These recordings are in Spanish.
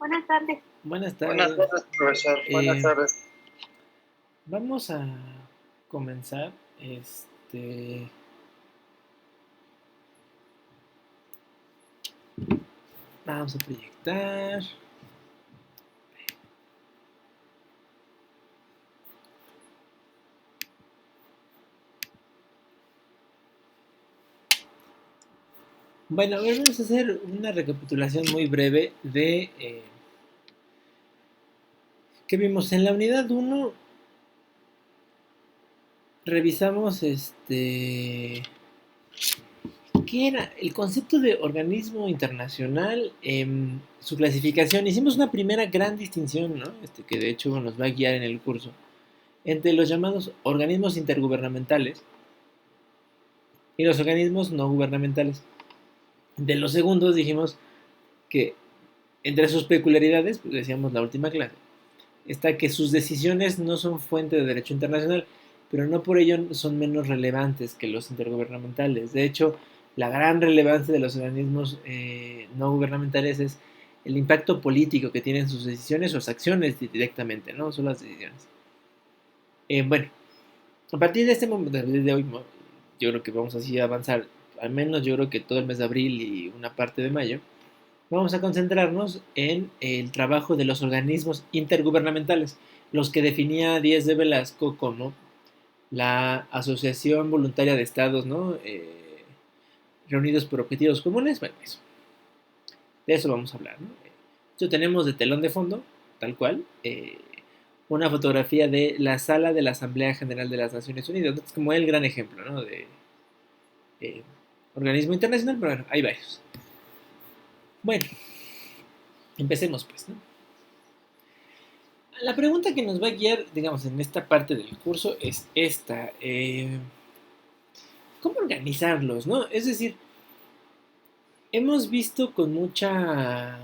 Buenas tardes. Buenas Buenas tardes. tardes, profesor. Buenas tardes. Vamos a comenzar. Vamos a proyectar. Bueno, vamos a hacer una recapitulación muy breve de qué vimos en la unidad 1. Revisamos qué era el concepto de organismo internacional, su clasificación. Hicimos una primera gran distinción, ¿no? Que de hecho nos va a guiar en el curso, entre los llamados organismos intergubernamentales y los organismos no gubernamentales. De los segundos dijimos que entre sus peculiaridades, pues decíamos la última clase, está que sus decisiones no son fuente de derecho internacional, pero no por ello son menos relevantes que los intergubernamentales. De hecho, la gran relevancia de los organismos no gubernamentales es el impacto político que tienen sus decisiones o sus acciones directamente, no son las decisiones. Bueno, a partir de este momento, de hoy, yo creo que vamos así a avanzar, al menos yo creo que todo el mes de abril y una parte de mayo, vamos a concentrarnos en el trabajo de los organismos intergubernamentales, los que definía Díez de Velasco como la Asociación Voluntaria de Estados, ¿no? Reunidos por objetivos comunes. Bueno, eso. De eso vamos a hablar, ¿no? Esto tenemos de telón de fondo, tal cual, una fotografía de la sala de la Asamblea General de las Naciones Unidas. Es como el gran ejemplo, ¿no? De eh, organismo internacional, pero bueno, hay varios. Bueno, empecemos pues, ¿no? La pregunta que nos va a guiar, digamos, en esta parte del curso es esta. ¿Cómo organizarlos, no? Es decir, hemos visto con mucha...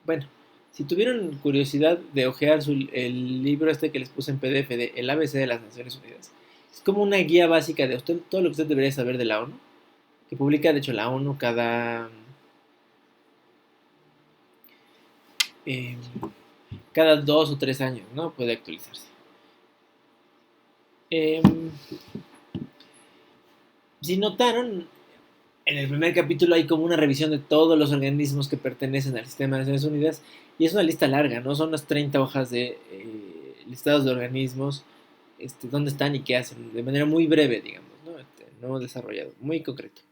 Bueno, si tuvieron curiosidad de ojear el libro que les puse en PDF de El ABC de las Naciones Unidas, es como una guía básica de usted, todo lo que usted debería saber de la ONU, que publica, de hecho, la ONU eh, cada 2 o 3 años, ¿no? Puede actualizarse. Eh, si notaron, en el primer capítulo hay como una revisión de todos los organismos que pertenecen al sistema de Naciones Unidas y es una lista larga, ¿no? Son unas 30 hojas de listados de organismos, dónde están y qué hacen, de manera muy breve, digamos, ¿no? No desarrollado, muy concreto.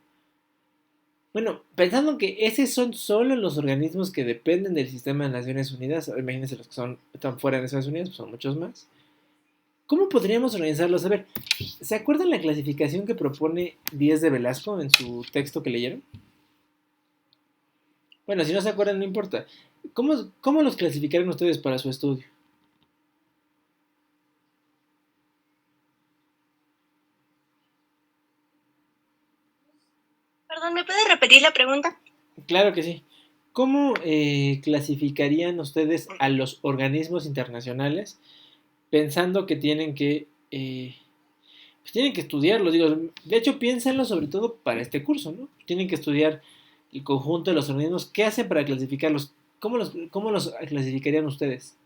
Bueno, pensando que esos son solo los organismos que dependen del sistema de Naciones Unidas, imagínense los que están fuera de Naciones Unidas, pues son muchos más. ¿Cómo podríamos organizarlos? A ver, ¿se acuerdan la clasificación que propone Díez de Velasco en su texto que leyeron? Bueno, si no se acuerdan, no importa. ¿Cómo los clasificaron ustedes para su estudio? Perdón, ¿me puede repetir la pregunta? Claro que sí. ¿Cómo clasificarían ustedes a los organismos internacionales pensando que pues tienen que estudiarlos? Digo, de hecho, piénsenlo sobre todo para este curso, ¿no? Tienen que estudiar el conjunto de los organismos. ¿Qué hacen para clasificarlos? ¿Cómo los clasificarían ustedes?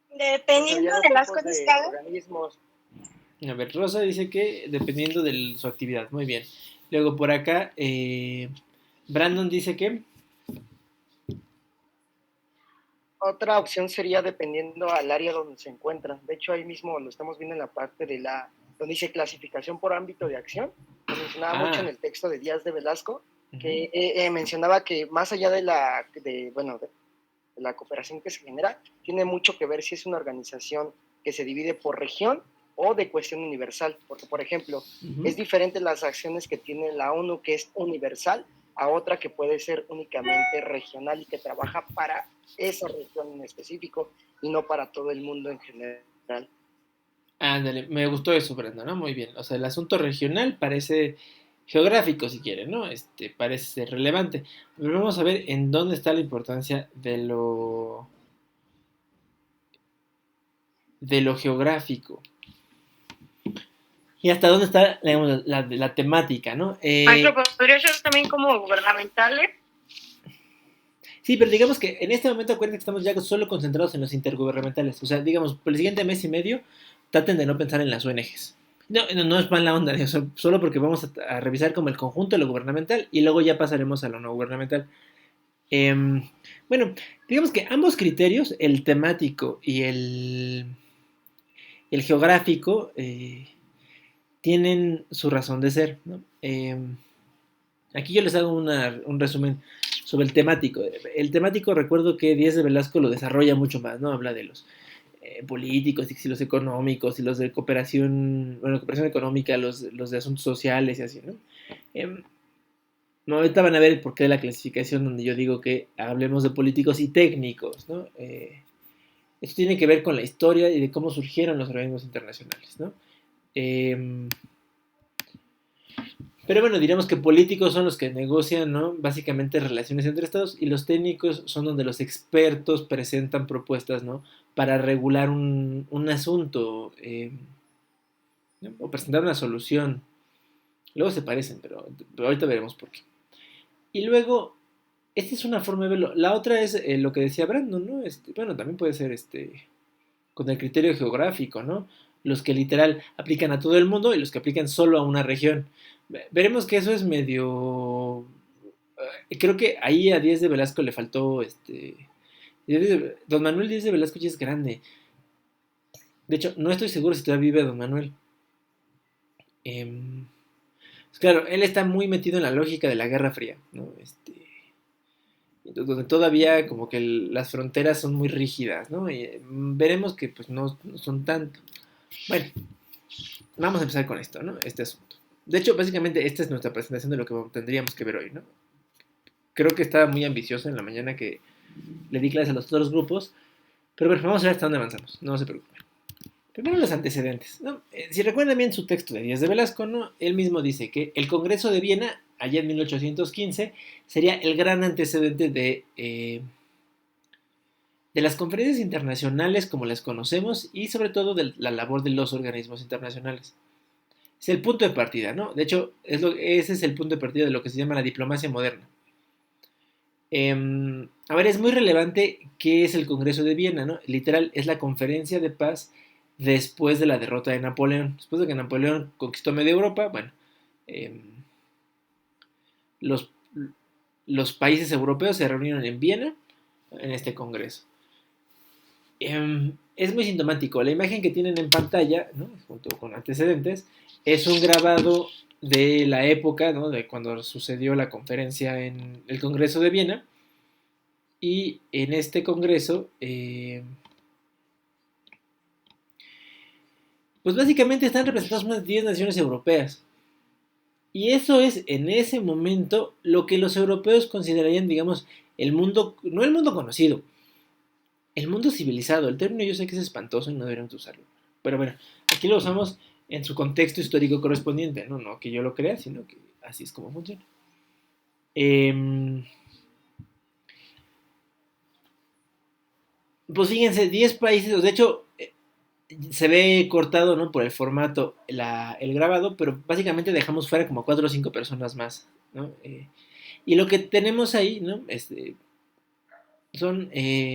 Pues Dependiendo había dos de las tipos cosas que de hagan. organismos. A ver, Rosa dice que dependiendo de su actividad. Muy bien. Luego por acá, Brandon dice que... Otra opción sería dependiendo al área donde se encuentran. De hecho, ahí mismo lo estamos viendo en la parte donde dice clasificación por ámbito de acción. Lo mencionaba mucho en el texto de Díaz de Velasco, que mencionaba que más allá de la cooperación que se genera, tiene mucho que ver si es una organización que se divide por región o de cuestión universal, porque por ejemplo, es diferente las acciones que tiene la ONU, que es universal, a otra que puede ser únicamente regional y que trabaja para esa región en específico y no para todo el mundo en general. Ándale, me gustó eso, Brandon, ¿no? Muy bien. O sea, el asunto regional parece geográfico, si quieren, ¿no? Parece ser relevante. Pero vamos a ver en dónde está la importancia de lo geográfico. y hasta dónde está, digamos, la temática, ¿no? Maestro, ¿podría ser también como gubernamentales? Sí, pero digamos que en este momento acuérdense que estamos ya solo concentrados en los intergubernamentales. O sea, digamos, por el siguiente mes y medio, traten de no pensar en las ONGs. No es mala onda, solo porque vamos a revisar como el conjunto de lo gubernamental y luego ya pasaremos a lo no gubernamental. Bueno, digamos que ambos criterios, el temático y el geográfico, tienen su razón de ser, ¿no? Aquí yo les hago un resumen sobre el temático. El temático, recuerdo que Díez de Velasco lo desarrolla mucho más, ¿no? Habla de los políticos y los económicos y los de cooperación, bueno, cooperación económica, los de asuntos sociales y así, ¿no? No, ahorita van a ver el porqué de la clasificación donde yo digo que hablemos de políticos y técnicos, ¿no? Esto tiene que ver con la historia y de cómo surgieron los organismos internacionales, ¿no? Pero bueno, diríamos que políticos son los que negocian, ¿no? Básicamente relaciones entre estados y los técnicos son donde los expertos presentan propuestas, ¿no? Para regular un asunto ¿no? O presentar una solución. Luego se parecen, pero ahorita veremos por qué. Y luego, esta es una forma de verlo. La otra es lo que decía Brandon, ¿no? Bueno, también puede ser con el criterio geográfico, ¿no? Los que literal aplican a todo el mundo y los que aplican solo a una región. Veremos que eso es medio... creo que ahí a Díez de Velasco le faltó Don Manuel Díez de Velasco ya es grande. De hecho, no estoy seguro si todavía vive Don Manuel. Pues claro, él está muy metido en la lógica de la Guerra Fría, ¿no? Donde todavía como que las fronteras son muy rígidas, ¿no? Y veremos que pues no son tanto. Bueno, vamos a empezar con esto, ¿no? Este asunto. De hecho, básicamente esta es nuestra presentación de lo que tendríamos que ver hoy, ¿no? Creo que estaba muy ambicioso en la mañana que le di clases a los otros grupos, pero bueno, vamos a ver hasta dónde avanzamos, no se preocupen. Primero los antecedentes, ¿no? Si recuerdan bien su texto de Díez de Velasco, ¿no? Él mismo dice que el Congreso de Viena, allá en 1815, sería el gran antecedente de las conferencias internacionales como las conocemos y sobre todo de la labor de los organismos internacionales. Es el punto de partida, ¿no? De hecho, ese es el punto de partida de lo que se llama la diplomacia moderna. A ver, es muy relevante qué es el Congreso de Viena, ¿no? Literal, es la conferencia de paz después de la derrota de Napoleón. Después de que Napoleón conquistó media Europa, bueno, los países europeos se reunieron en Viena en este Congreso. Es muy sintomático. La imagen que tienen en pantalla, ¿no? Junto con antecedentes, es un grabado de la época, ¿no? De cuando sucedió la conferencia en el Congreso de Viena. Y en este Congreso, pues básicamente están representadas unas 10 naciones europeas. Y eso es en ese momento lo que los europeos considerarían, digamos, el mundo, no el mundo conocido, el mundo civilizado. El término yo sé que es espantoso y no deberíamos usarlo. Pero bueno, aquí lo usamos en su contexto histórico correspondiente, no que yo lo crea, sino que así es como funciona. Pues fíjense, 10 países, de hecho, se ve cortado, ¿no? Por el formato, el grabado, pero básicamente dejamos fuera como 4 o 5 personas más, ¿no? Y lo que tenemos ahí, ¿no? Son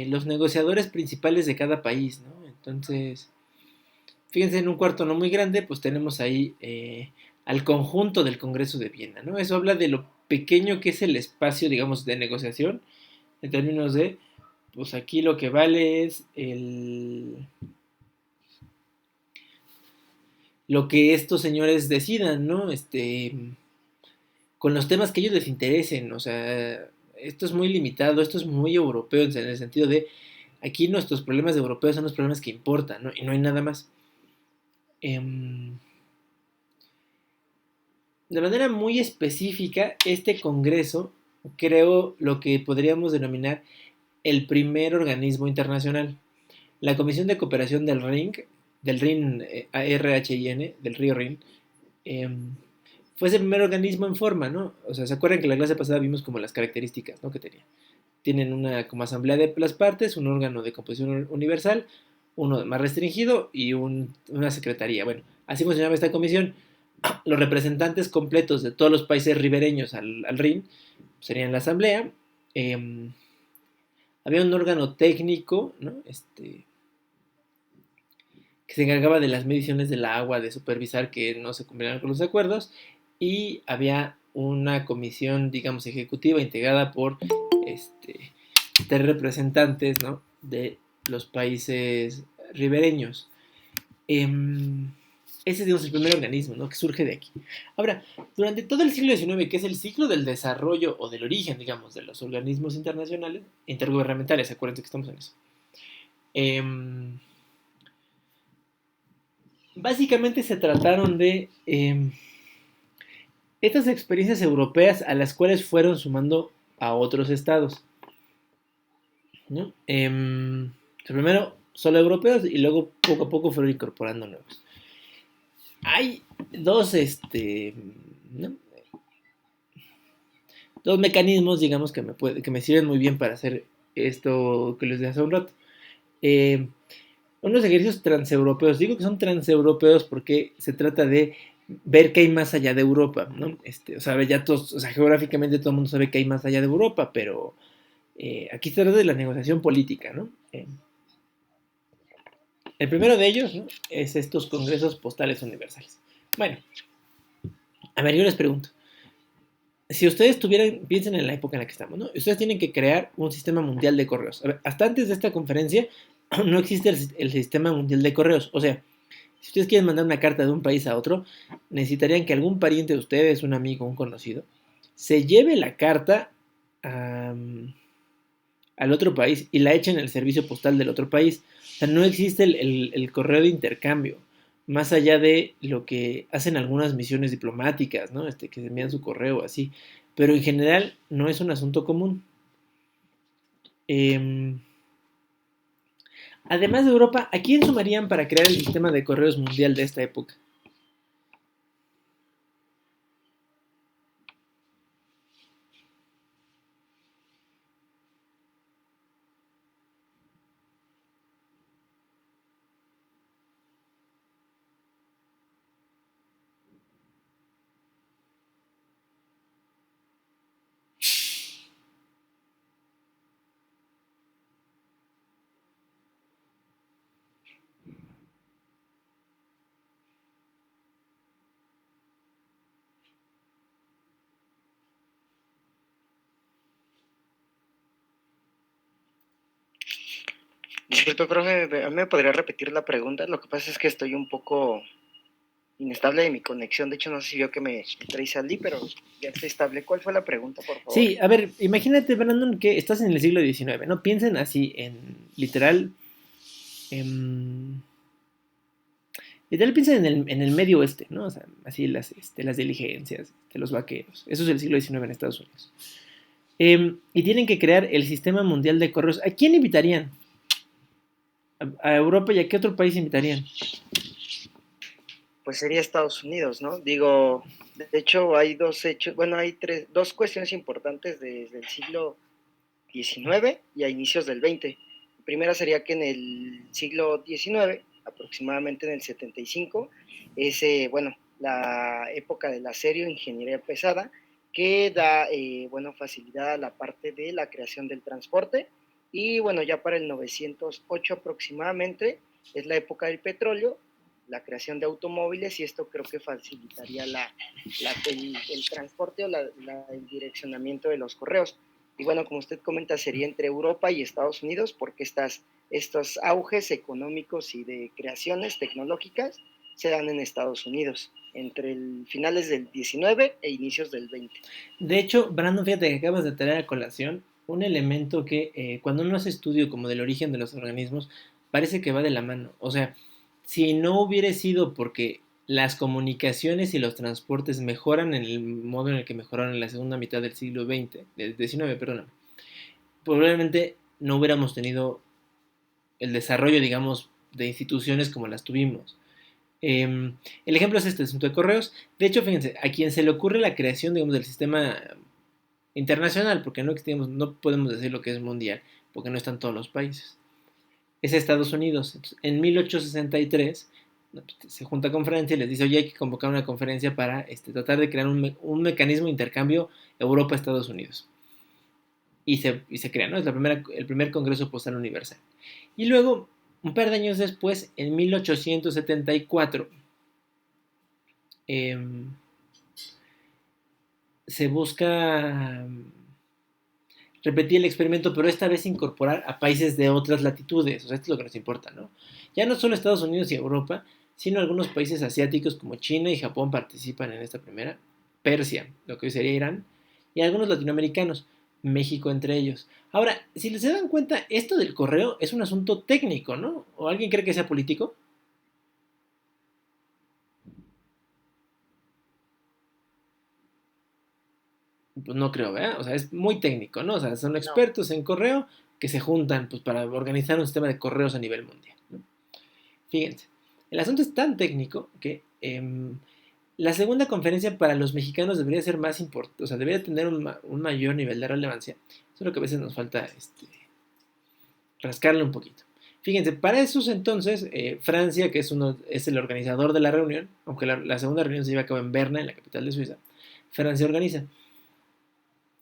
los negociadores principales de cada país, ¿no? Entonces, fíjense, en un cuarto no muy grande, pues tenemos ahí al conjunto del Congreso de Viena, ¿no? Eso habla de lo pequeño que es el espacio, digamos, de negociación, en términos de, pues aquí lo que vale es lo que estos señores decidan, ¿no? Con los temas que ellos les interesen, o sea, esto es muy limitado, esto es muy europeo en el sentido de aquí nuestros problemas de europeos son los problemas que importan, ¿no? Y no hay nada más. De manera muy específica, este Congreso creó lo que podríamos denominar el primer organismo internacional. La Comisión de Cooperación del Rin, RHIN, del río Rin, fue ese primer organismo en forma, ¿no? O sea, ¿se acuerdan que en la clase pasada vimos como las características, ¿no? Que tenía. Tienen una como asamblea de las partes, un órgano de composición universal, uno más restringido y una secretaría. Bueno, así funcionaba esta comisión. Los representantes completos de todos los países ribereños al Rin serían la asamblea. Había un órgano técnico, ¿no? Que se encargaba de las mediciones del agua, de supervisar que no se cumplieran con los acuerdos, y había una comisión, digamos, ejecutiva integrada por tres representantes, ¿no? De los países ribereños. Ese es, digamos, el primer organismo, ¿no? Que surge de aquí. Ahora, durante todo el siglo XIX, que es el ciclo del desarrollo o del origen, digamos, de los organismos internacionales, intergubernamentales, acuérdense que estamos en eso. Básicamente se trataron de estas experiencias europeas a las cuales fueron sumando a otros estados, ¿no? Primero solo europeos y luego poco a poco fueron incorporando nuevos. Hay dos, ¿no? Dos mecanismos, digamos, que me sirven muy bien para hacer esto que les dije hace un rato. Unos ejercicios transeuropeos. Digo que son transeuropeos porque se trata de ver qué hay más allá de Europa, ¿no? O sea, ya todos, o sea, geográficamente todo el mundo sabe que hay más allá de Europa, pero aquí se trata de la negociación política, ¿no? El primero de ellos, ¿no? Es estos congresos postales universales. Bueno, a ver, yo les pregunto. Si ustedes piensen en la época en la que estamos, ¿no? Ustedes tienen que crear un sistema mundial de correos. A ver, hasta antes de esta conferencia no existe el sistema mundial de correos. O sea, si ustedes quieren mandar una carta de un país a otro, necesitarían que algún pariente de ustedes, un amigo, un conocido, se lleve la carta al otro país y la eche en el servicio postal del otro país. O sea, no existe el correo de intercambio, más allá de lo que hacen algunas misiones diplomáticas, ¿no? Que se envían su correo así. Pero en general no es un asunto común. Además de Europa, ¿a quién sumarían para crear el sistema de correos mundial de esta época? Disculpe, profe, ¿me podría repetir la pregunta? Lo que pasa es que estoy un poco inestable de mi conexión. De hecho, no sé si vio que me entré y salí, pero ya está estable. ¿Cuál fue la pregunta, por favor? Sí, a ver, imagínate, Brandon, que estás en el siglo XIX, ¿no? Piensen así, literal, piensen en el medio oeste, ¿no? O sea, así las diligencias, los vaqueros. Eso es el siglo XIX en Estados Unidos. Y tienen que crear el sistema mundial de correos. ¿A quién invitarían? ¿A Europa y a qué otro país invitarían? Pues sería Estados Unidos, ¿no? Digo, de hecho hay dos hechos, bueno, hay dos cuestiones importantes desde el siglo XIX y a inicios del XX. La primera sería que en el siglo XIX, aproximadamente en el 75, es, bueno, la época del acero, ingeniería pesada, que da, bueno, facilidad a la parte de la creación del transporte. Y bueno, ya para el 908 aproximadamente es la época del petróleo, la creación de automóviles, y esto creo que facilitaría el transporte o el direccionamiento de los correos. Y bueno, como usted comenta, sería entre Europa y Estados Unidos, porque estos auges económicos y de creaciones tecnológicas se dan en Estados Unidos, entre finales del 19 e inicios del 20. De hecho, Brandon, fíjate que acabas de traer a colación un elemento que cuando uno hace estudio como del origen de los organismos, parece que va de la mano. O sea, si no hubiera sido porque las comunicaciones y los transportes mejoran en el modo en el que mejoraron en la segunda mitad del siglo XX, del XIX, perdóname, probablemente no hubiéramos tenido el desarrollo, digamos, de instituciones como las tuvimos. El ejemplo es este asunto de correos. De hecho, fíjense, a quien se le ocurre la creación, digamos, del sistema internacional, porque no podemos decir lo que es mundial, porque no están todos los países. es Estados Unidos. Entonces, en 1863 se junta con Francia y les dice, oye, hay que convocar una conferencia para tratar de crear un mecanismo de intercambio Europa-Estados Unidos. Y se crea, ¿no? Es el primer Congreso Postal Universal. Y luego, un par de años después, en 1874, se busca repetir el experimento, pero esta vez incorporar a países de otras latitudes. O sea, esto es lo que nos importa, ¿no? Ya no solo Estados Unidos y Europa, sino algunos países asiáticos como China y Japón participan en esta primera. Persia, lo que hoy sería Irán, y algunos latinoamericanos, México entre ellos. Ahora, si se dan cuenta, esto del correo es un asunto técnico, ¿no? ¿O alguien cree que sea político? Pues no creo, ¿verdad? O sea, es muy técnico, ¿no? O sea, son No. expertos en correo que se juntan pues, para organizar un sistema de correos a nivel mundial, ¿no? Fíjense, el asunto es tan técnico que la segunda conferencia para los mexicanos debería ser más importante, o sea, debería tener un mayor nivel de relevancia. Eso es lo que a veces nos falta rascarle un poquito. Fíjense, para esos entonces, Francia, que es el organizador de la reunión, aunque la segunda reunión se lleva a cabo en Berna, en la capital de Suiza, Francia organiza.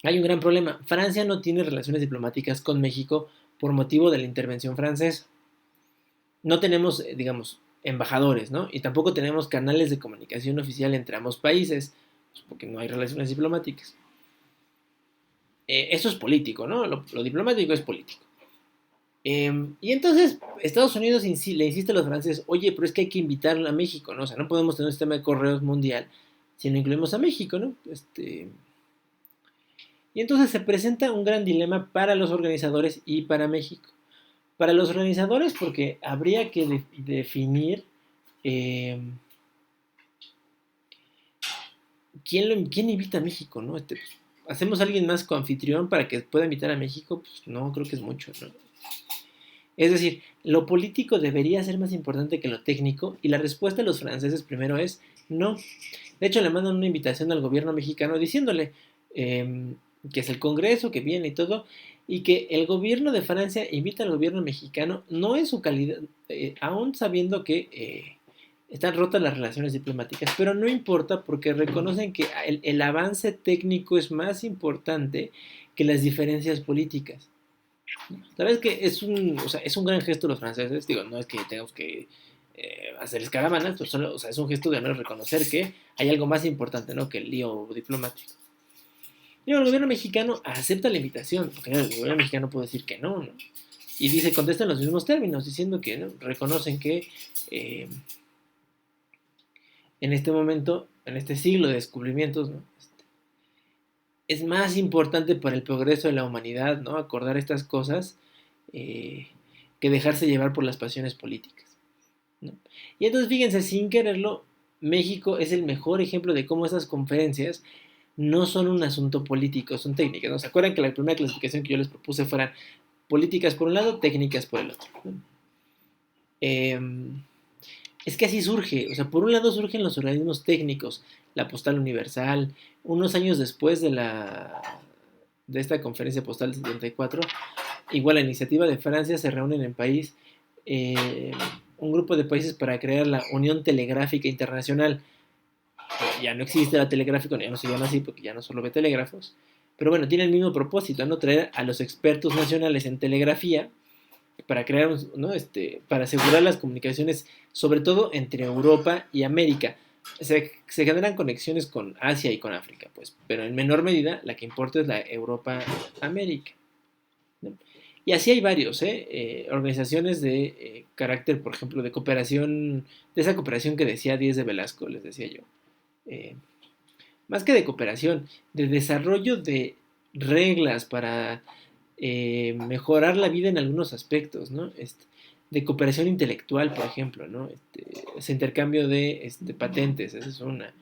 Hay un gran problema. Francia no tiene relaciones diplomáticas con México por motivo de la intervención francesa. No tenemos, digamos, embajadores, ¿no? Y tampoco tenemos canales de comunicación oficial entre ambos países, pues porque no hay relaciones diplomáticas. Eso es político, ¿no? Lo diplomático es político. Y entonces Estados Unidos le insiste a los franceses, oye, pero es que hay que invitar a México, ¿no? O sea, no podemos tener un sistema de correos mundial si no incluimos a México, ¿no? Y entonces se presenta un gran dilema para los organizadores y para México. Para los organizadores porque habría que definir quién invita a México, ¿no? ¿Hacemos a alguien más coanfitrión para que pueda invitar a México? Pues no, creo que es mucho, ¿no? Es decir, lo político debería ser más importante que lo técnico y la respuesta de los franceses primero es no. De hecho, le mandan una invitación al gobierno mexicano diciéndole que es el Congreso, que viene y todo, y que el gobierno de Francia invita al gobierno mexicano, no en su calidad, aún sabiendo que están rotas las relaciones diplomáticas, pero no importa porque reconocen que el avance técnico es más importante que las diferencias políticas. Sabes que es un gran gesto de los franceses, digo, no es que tengamos que hacer escaramanas, pues solo, o sea, es un gesto de honor reconocer que hay algo más importante, ¿no? Que el lío diplomático. Y el gobierno mexicano acepta la invitación, porque el gobierno mexicano puede decir que no, ¿no? Y contesta en los mismos términos, diciendo que ¿no? reconocen que en este momento, en este siglo de descubrimientos, ¿no? Es más importante para el progreso de la humanidad, ¿no? Acordar estas cosas que dejarse llevar por las pasiones políticas, ¿no? Y entonces, fíjense, sin quererlo, México es el mejor ejemplo de cómo esas conferencias no son un asunto político, son técnicas, ¿no? ¿Se acuerdan que la primera clasificación que yo les propuse fueran políticas por un lado, técnicas por el otro, ¿no? Es que así surge, o sea, por un lado surgen los organismos técnicos, la postal universal, unos años después de esta conferencia postal del 74, igual la iniciativa de Francia se reúnen en París un grupo de países para crear la Unión Telegráfica Internacional. Ya no existe la telegráfica, ya no se llama así porque ya no solo ve telégrafos, pero bueno, tiene el mismo propósito, ¿no? Traer a los expertos nacionales en telegrafía para crear, ¿no? Para asegurar las comunicaciones, sobre todo entre Europa y América. Se generan conexiones con Asia y con África, pues, pero en menor medida la que importa es la Europa-América, ¿no? Y así hay varios, organizaciones de carácter, por ejemplo, de cooperación, de esa cooperación que decía Díez de Velasco, les decía yo. Más que de cooperación, de desarrollo de reglas para mejorar la vida en algunos aspectos, ¿no? De cooperación intelectual, por ejemplo, ¿no? Ese intercambio de patentes, esa es una.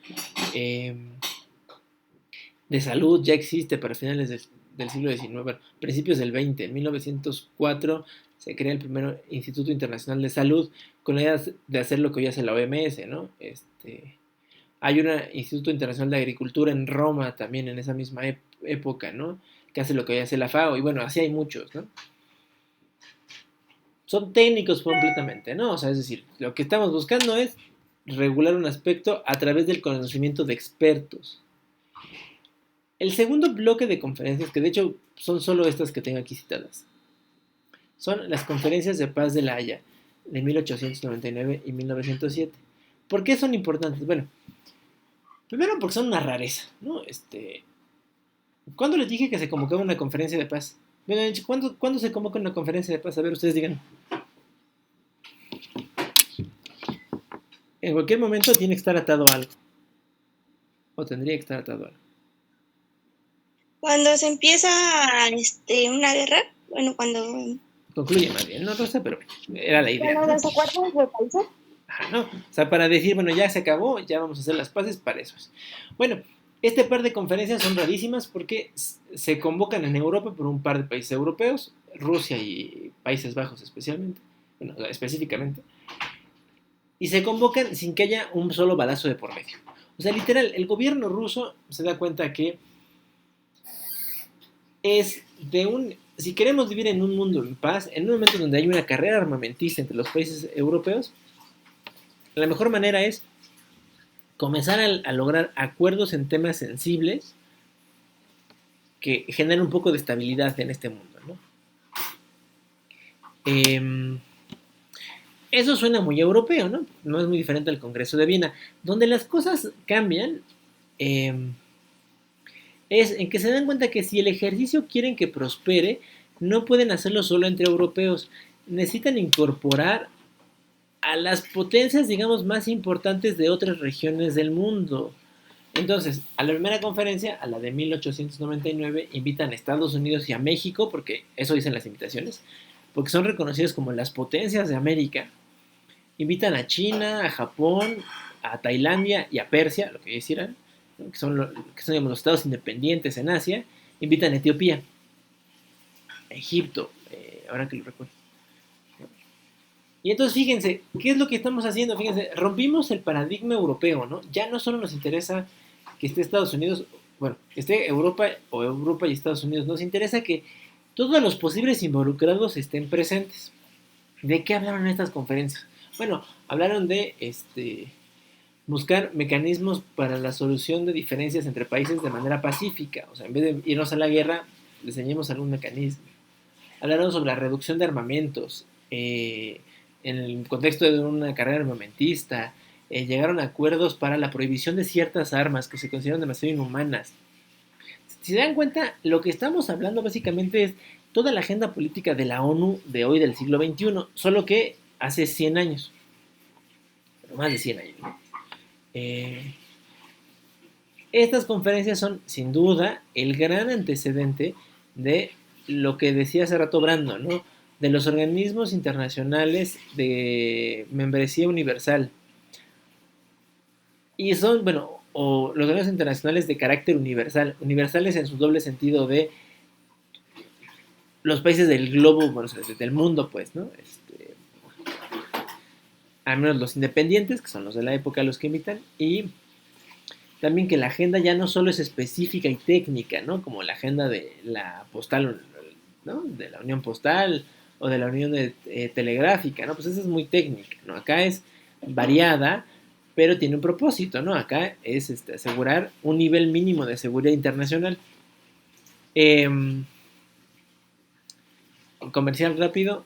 De salud ya existe para finales del siglo XIX, bueno, principios del XX. En 1904 se crea el primer Instituto Internacional de Salud con la idea de hacer lo que hoy hace la OMS, ¿no? Hay un Instituto Internacional de Agricultura en Roma también en esa misma época, ¿no? Que hace lo que hoy hace la FAO, y bueno, así hay muchos, ¿no? son técnicos completamente, ¿no? O sea, es decir, lo que estamos buscando es regular un aspecto a través del conocimiento de expertos. El segundo bloque de conferencias, que de hecho son solo estas que tengo aquí citadas, son las conferencias de paz de La Haya de 1899 y 1907. ¿Por qué son importantes? Bueno, primero porque son una rareza, ¿no? ¿Cuándo les dije que se convocaba una conferencia de paz? Bueno, ¿cuándo se convoca una conferencia de paz? A ver, ustedes digan. En cualquier momento tiene que estar atado a algo. O tendría que estar atado a algo. Cuando se empieza una guerra, bueno, cuando... Concluye más bien, no sé, pero era la idea. Cuando los acuerdos de países. Ajá, ¿no? O sea, para decir, bueno, ya se acabó, ya vamos a hacer las paces, para eso es. Bueno, este par de conferencias son rarísimas porque se convocan en Europa por un par de países europeos, Rusia y Países Bajos especialmente, bueno, específicamente, y se convocan sin que haya un solo balazo de por medio. O sea, literal, el gobierno ruso se da cuenta que es si queremos vivir en un mundo en paz, en un momento donde hay una carrera armamentista entre los países europeos, la mejor manera es comenzar a lograr acuerdos en temas sensibles que generen un poco de estabilidad en este mundo, ¿no? Eso suena muy europeo, ¿no? No es muy diferente al Congreso de Viena. Donde las cosas cambian es en que se dan cuenta que si el ejercicio quieren que prospere, no pueden hacerlo solo entre europeos. Necesitan incorporar a las potencias, digamos, más importantes de otras regiones del mundo. Entonces, a la primera conferencia, a la de 1899, invitan a Estados Unidos y a México, porque eso dicen las invitaciones, porque son reconocidos como las potencias de América. Invitan a China, a Japón, a Tailandia y a Persia, lo que quisieran, ¿no? que son digamos, los estados independientes en Asia. Invitan a Etiopía, a Egipto, ahora que lo recuerdo. Y entonces fíjense, ¿qué es lo que estamos haciendo? Fíjense, rompimos el paradigma europeo, ¿no? Ya no solo nos interesa que esté Estados Unidos, bueno, que esté Europa o Europa y Estados Unidos, nos interesa que todos los posibles involucrados estén presentes. ¿De qué hablaron en estas conferencias? Bueno, hablaron de buscar mecanismos para la solución de diferencias entre países de manera pacífica. O sea, en vez de irnos a la guerra, diseñemos algún mecanismo. Hablaron sobre la reducción de armamentos, en el contexto de una carrera armamentista, llegaron a acuerdos para la prohibición de ciertas armas que se consideran demasiado inhumanas. Si se dan cuenta, lo que estamos hablando básicamente es toda la agenda política de la ONU de hoy, del siglo XXI, solo que hace 100 años, pero más de 100 años. Estas conferencias son, sin duda, el gran antecedente de lo que decía hace rato Brando, ¿no? De los organismos internacionales de membresía universal. Y son, bueno, o los organismos internacionales de carácter universal, universales en su doble sentido de los países del globo, bueno, del mundo, pues, ¿no? Al menos los independientes, que son los de la época los que invitan, y también que la agenda ya no solo es específica y técnica, ¿no? Como la agenda de la postal, ¿no? De la Unión Postal o de la Unión Telegráfica, ¿no? Pues esa es muy técnica, ¿no? Acá es variada, pero tiene un propósito, ¿no? Acá es asegurar un nivel mínimo de seguridad internacional. Comercial rápido,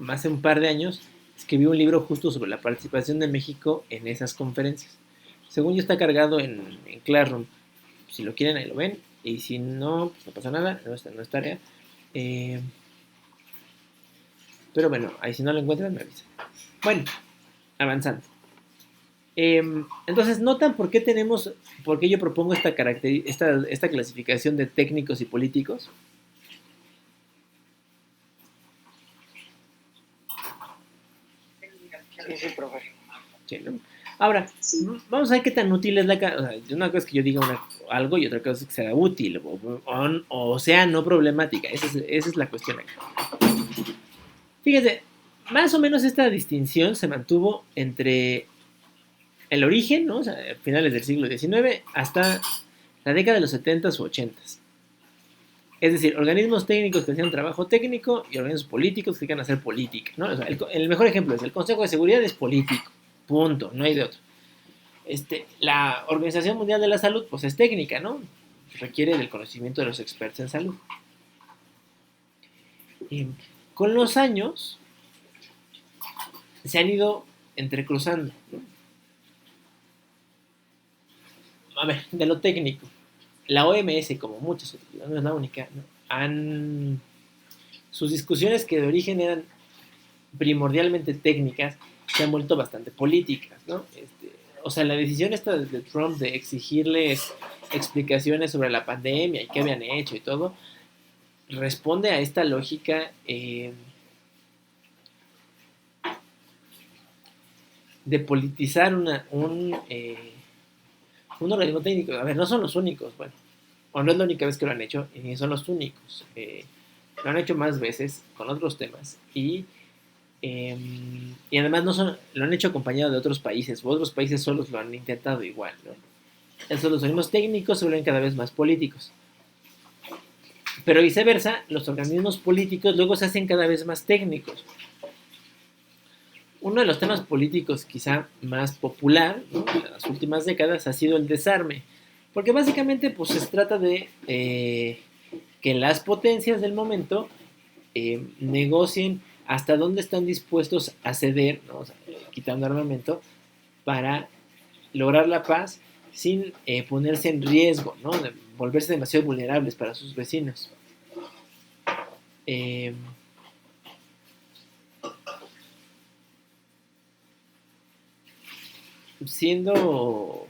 hace un par de años, escribí un libro justo sobre la participación de México en esas conferencias. Según yo está cargado en Classroom. Si lo quieren, ahí lo ven. Y si no, pues no pasa nada, no es tarea. Pero bueno, ahí si no lo encuentran, me avisan. Bueno, avanzando. Entonces, ¿notan por qué yo propongo esta clasificación de técnicos y políticos? Sí, profe. Sí, ¿no? Ahora, vamos a ver qué tan útil es una cosa es que yo diga algo y otra cosa es que sea útil o sea no problemática. Esa es la cuestión acá. Fíjense, más o menos esta distinción se mantuvo entre el origen, ¿no? O sea, finales del siglo XIX hasta la década de los 70s u 80s. Es decir, organismos técnicos que hacían trabajo técnico y organismos políticos que querían hacer política, ¿no? O sea, el mejor ejemplo es el Consejo de Seguridad es político, punto, no hay de otro. La Organización Mundial de la Salud, pues es técnica, ¿no? Requiere del conocimiento de los expertos en salud. Y con los años se han ido entrecruzando, ¿no? A ver, de lo técnico. La OMS, como muchas otras, no es la única, ¿no? Sus discusiones que de origen eran primordialmente técnicas se han vuelto bastante políticas, ¿no? O sea, la decisión esta de Trump de exigirles explicaciones sobre la pandemia y qué habían hecho y todo, responde a esta lógica de politizar un organismo técnico. A ver, no son los únicos, bueno, o no es la única vez que lo han hecho, y ni son los únicos. Lo han hecho más veces con otros temas y además lo han hecho acompañado de otros países, o otros países solos lo han intentado igual, ¿no? Entonces los organismos técnicos se vuelven cada vez más políticos. Pero viceversa, los organismos políticos luego se hacen cada vez más técnicos. Uno de los temas políticos quizá más popular, ¿no?, en las últimas décadas ha sido el desarme. Porque básicamente pues se trata de que las potencias del momento negocien hasta dónde están dispuestos a ceder, ¿no? O sea, quitando armamento, para lograr la paz sin ponerse en riesgo, ¿no? De volverse demasiado vulnerables para sus vecinos. Siendo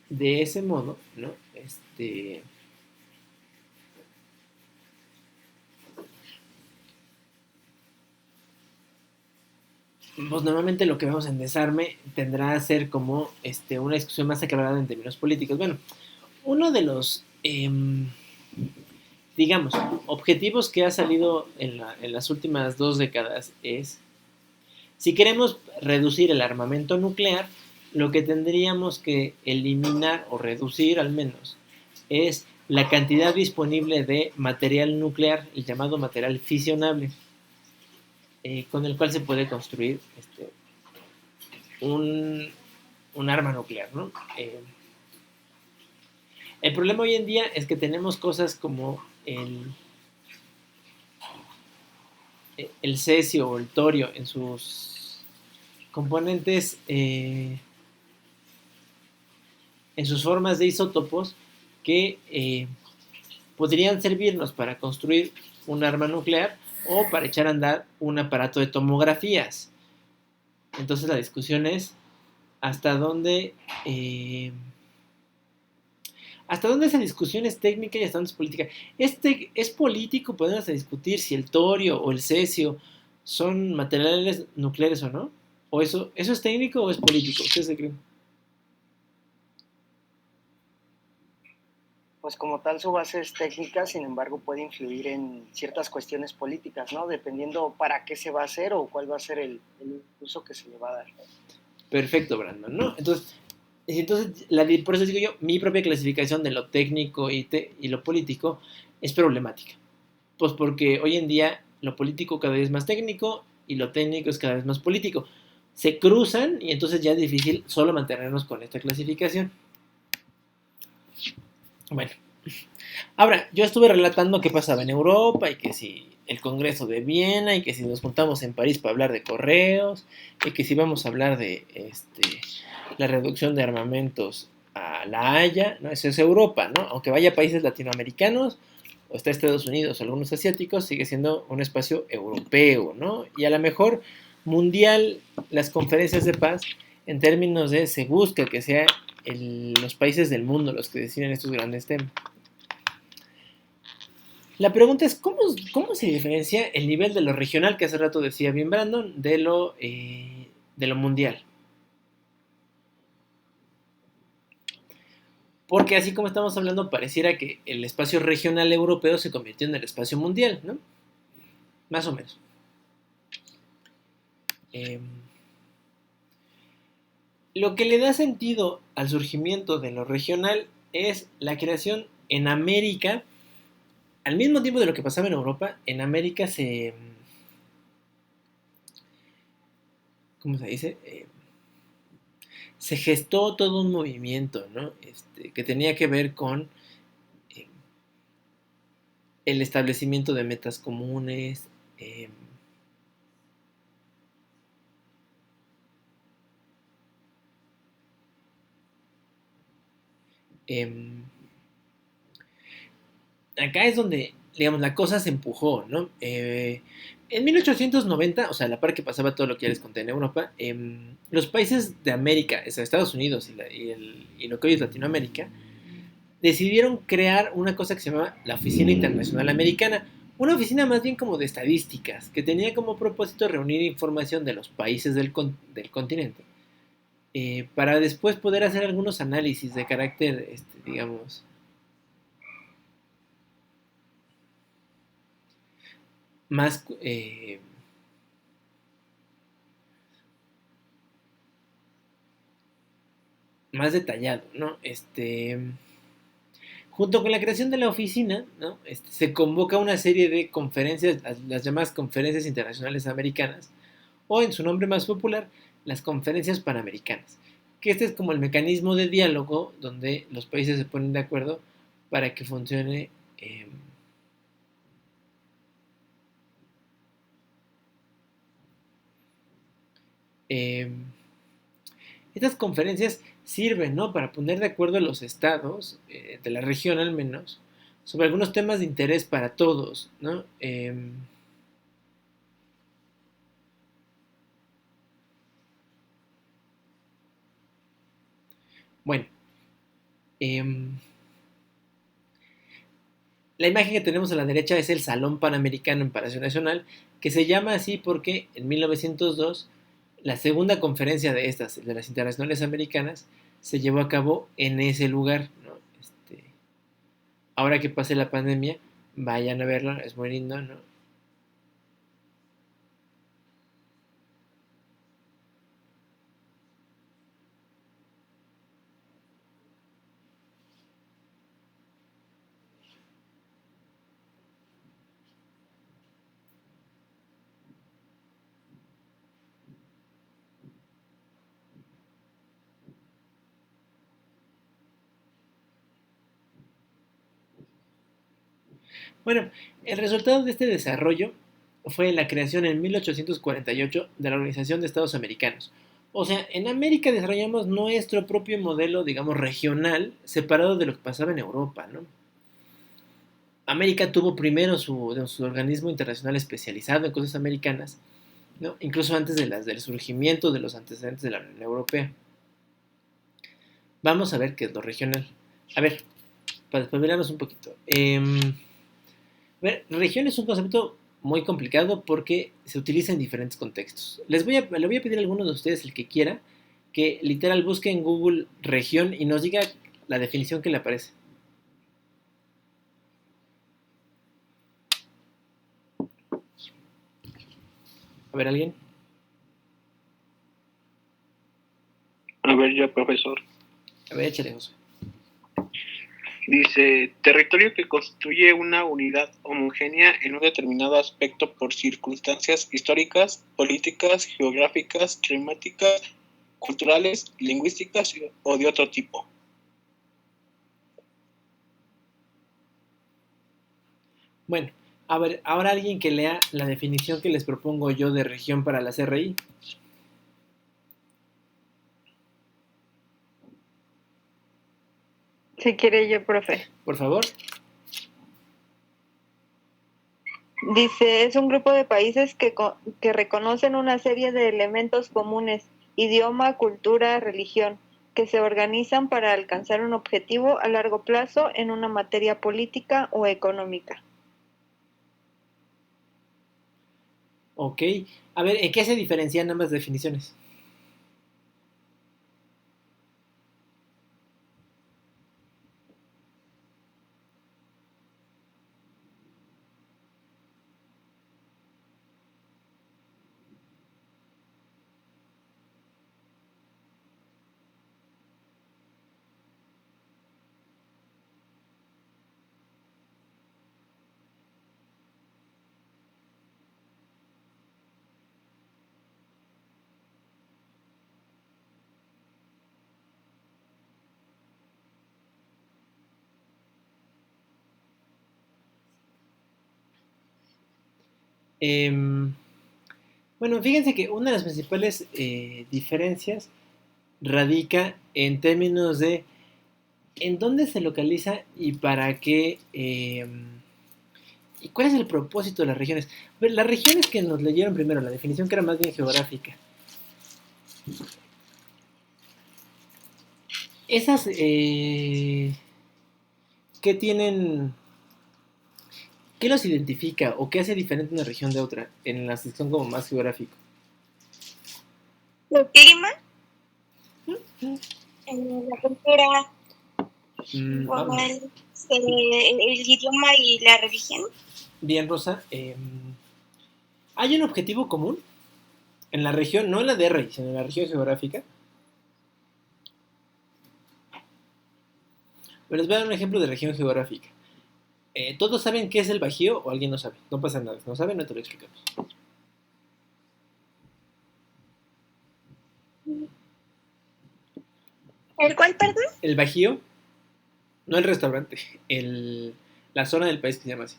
de ese modo, ¿no? Pues normalmente lo que vemos en desarme tendrá a ser como una discusión más aclarada en términos políticos. Bueno, uno de los, digamos, objetivos que ha salido en las últimas 2 décadas es, si queremos reducir el armamento nuclear, lo que tendríamos que eliminar o reducir al menos es la cantidad disponible de material nuclear, el llamado material fisionable, con el cual se puede construir un arma nuclear, ¿no? El problema hoy en día es que tenemos cosas como el cesio o el torio en sus componentes, en sus formas de isótopos que podrían servirnos para construir un arma nuclear o para echar a andar un aparato de tomografías. Entonces la discusión es hasta dónde esa discusión es técnica y hasta dónde es política. Es político, podemos discutir si el torio o el cesio son materiales nucleares o no. ¿O eso es técnico o es político? ¿Ustedes qué creen? Pues como tal su base es técnica, sin embargo puede influir en ciertas cuestiones políticas, ¿no? Dependiendo para qué se va a hacer o cuál va a ser el uso que se le va a dar. Perfecto, Brandon, ¿no? Entonces por eso digo yo, mi propia clasificación de lo técnico y lo político es problemática. Pues porque hoy en día lo político cada vez es más técnico y lo técnico es cada vez más político. Se cruzan y entonces ya es difícil solo mantenernos con esta clasificación. Bueno, ahora, yo estuve relatando qué pasaba en Europa y que si el Congreso de Viena y que si nos juntamos en París para hablar de correos y que si vamos a hablar de la reducción de armamentos a La Haya, ¿no? Eso es Europa, ¿no? Aunque vaya a países latinoamericanos o está Estados Unidos o algunos asiáticos, sigue siendo un espacio europeo, ¿no? Y a lo mejor mundial, las conferencias de paz, en términos de se busca que sea los países del mundo los que deciden estos grandes temas. La pregunta es, ¿cómo se diferencia el nivel de lo regional, que hace rato decía bien Brandon, de lo mundial? Porque así como estamos hablando, pareciera que el espacio regional europeo se convirtió en el espacio mundial, ¿no? Más o menos. Lo que le da sentido al surgimiento de lo regional es la creación en América al mismo tiempo de lo que pasaba en Europa, en América ¿cómo se dice? Se gestó todo un movimiento, ¿no? Que tenía que ver con eh, el establecimiento de metas comunes, eh, em, acá es donde, digamos, la cosa se empujó, ¿no? En 1890, o sea, a la par que pasaba todo lo que ya les conté en Europa, los países de América, o sea, Estados Unidos y lo que hoy es Latinoamérica, decidieron crear una cosa que se llamaba la Oficina Internacional Americana, una oficina más bien como de estadísticas, que tenía como propósito reunir información de los países del continente, para después poder hacer algunos análisis de carácter, digamos, más, más detallado, ¿no? Junto con la creación de la oficina, ¿no? Se convoca una serie de conferencias, las llamadas conferencias internacionales americanas, o en su nombre más popular, las conferencias panamericanas, que este es como el mecanismo de diálogo donde los países se ponen de acuerdo para que funcione. Eh, Estas conferencias sirven, ¿no?, para poner de acuerdo a los estados, de la región al menos, sobre algunos temas de interés para todos, ¿no? Bueno, em, la imagen que tenemos a la derecha es el Salón Panamericano en Palacio Nacional, que se llama así porque en 1902 la segunda conferencia de estas, de las internacionales americanas, se llevó a cabo en ese lugar, ¿no? Ahora que pase la pandemia, vayan a verlo, es muy lindo, ¿no? Bueno, el resultado de este desarrollo fue la creación en 1848 de la Organización de Estados Americanos. O sea, en América desarrollamos nuestro propio modelo, digamos, regional, separado de lo que pasaba en Europa, ¿no? América tuvo primero su organismo internacional especializado en cosas americanas, ¿no? Incluso antes del surgimiento de los antecedentes de la Unión Europea. Vamos a ver qué es lo regional. A ver, para despabilarnos un poquito. A ver, región es un concepto muy complicado porque se utiliza en diferentes contextos. Le voy a pedir a alguno de ustedes, el que quiera, que literal busque en Google región y nos diga la definición que le aparece. A ver, ¿alguien? A ver, yo, profesor. A ver, échale, José. Dice, territorio que constituye una unidad homogénea en un determinado aspecto por circunstancias históricas, políticas, geográficas, climáticas, culturales, lingüísticas o de otro tipo. Bueno, a ver, ahora alguien que lea la definición que les propongo yo de región para la CRI. Si quiere yo, profe. Por favor. Dice, es un grupo de países que reconocen una serie de elementos comunes, idioma, cultura, religión, que se organizan para alcanzar un objetivo a largo plazo en una materia política o económica. Ok. A ver, ¿en qué se diferencian ambas definiciones? Em, bueno, fíjense que una de las principales diferencias radica en términos de en dónde se localiza y para qué, y cuál es el propósito de las regiones. A ver, las regiones que nos leyeron primero, la definición que era más bien geográfica, esas, ¿qué tienen, qué los identifica o qué hace diferente una región de otra en la sección como más geográfico? El clima, la cultura, Vamos. el idioma y la religión. Bien, Rosa. ¿Hay un objetivo común en la región, no en la DR, sino en la región geográfica? Pero les voy a dar un ejemplo de región geográfica. ¿Todos saben qué es el Bajío o alguien no sabe? No pasa nada. Si no saben, no te lo explicamos. ¿El cuál, perdón? El Bajío, no el restaurante, la zona del país que se llama así.